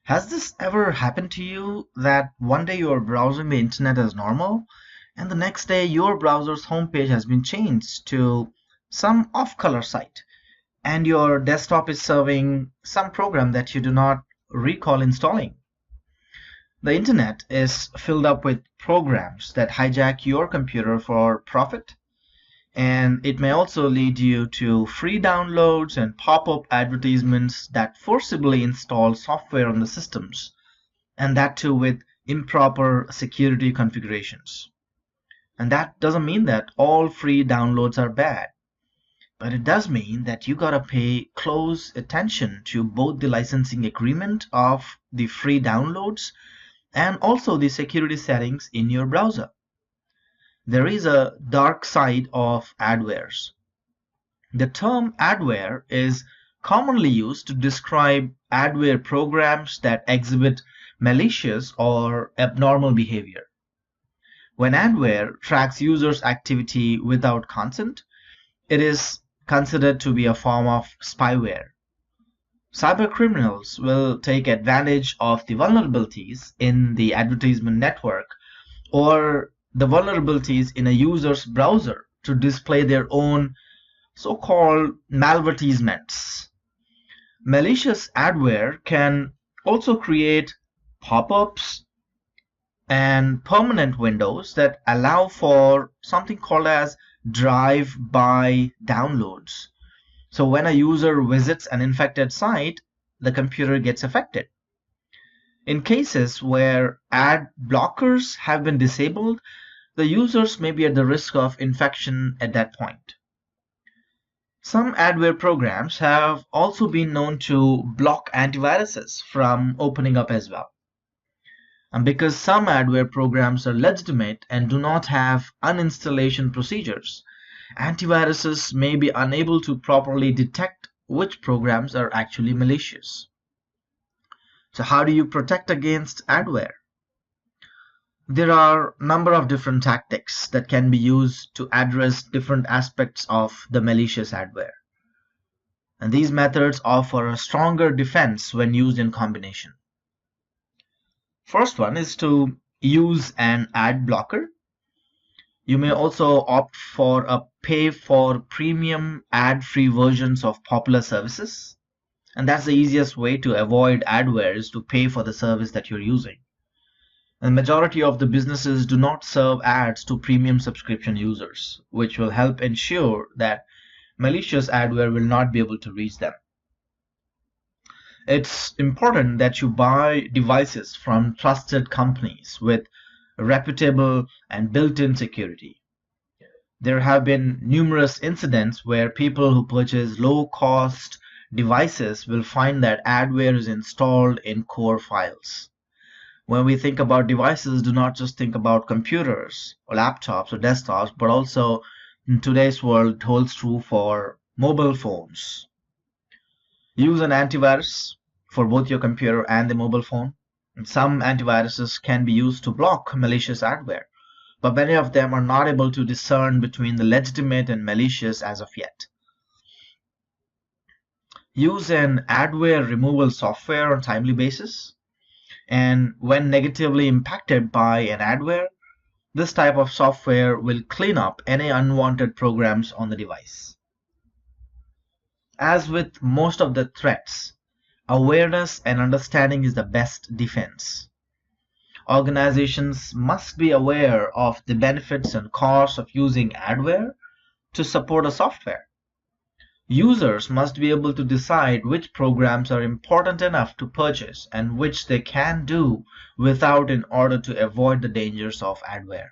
Has this ever happened to you that one day you're browsing the internet as normal, and the next day your browser's homepage has been changed to some off-color site, and your desktop is serving some program that you do not recall installing? The internet is filled up with programs that hijack your computer for profit, and it may also lead you to free downloads and pop-up advertisements that forcibly install software on the systems, and that too with improper security configurations. And that doesn't mean that all free downloads are bad, but it does mean that you gotta pay close attention to both the licensing agreement of the free downloads and also the security settings in your browser. There is a dark side of adwares. The term adware is commonly used to describe adware programs that exhibit malicious or abnormal behavior. When adware tracks users' activity without consent, it is considered to be a form of spyware. Cybercriminals will take advantage of the vulnerabilities in the advertisement network or the vulnerabilities in a user's browser to display their own so-called malvertisements. Malicious adware can also create pop-ups and permanent windows that allow for something called as drive-by downloads. So when a user visits an infected site, the computer gets affected. In cases where ad blockers have been disabled, the users may be at the risk of infection at that point. Some adware programs have also been known to block antiviruses from opening up as well. And because some adware programs are legitimate and do not have uninstallation procedures, antiviruses may be unable to properly detect which programs are actually malicious. So how do you protect against adware? There are a number of different tactics that can be used to address different aspects of the malicious adware. And these methods offer a stronger defense when used in combination. First one is to use an ad blocker. You may also opt for a pay for premium ad-free versions of popular services. And that's the easiest way to avoid adware is to pay for the service that you're using. The majority of the businesses do not serve ads to premium subscription users, which will help ensure that malicious adware will not be able to reach them. It's important that you buy devices from trusted companies with reputable and built-in security. There have been numerous incidents where people who purchase low-cost devices will find that adware is installed in core files. When we think about devices, do not just think about computers or laptops or desktops, but also in today's world, it holds true for mobile phones. Use an antivirus for both your computer and the mobile phone. And some antiviruses can be used to block malicious adware, but many of them are not able to discern between the legitimate and malicious as of yet. Use an adware removal software on a timely basis. And when negatively impacted by an adware, this type of software will clean up any unwanted programs on the device. As with most of the threats, awareness and understanding is the best defense. Organizations must be aware of the benefits and costs of using adware to support a software. Users must be able to decide which programs are important enough to purchase and which they can do without in order to avoid the dangers of adware.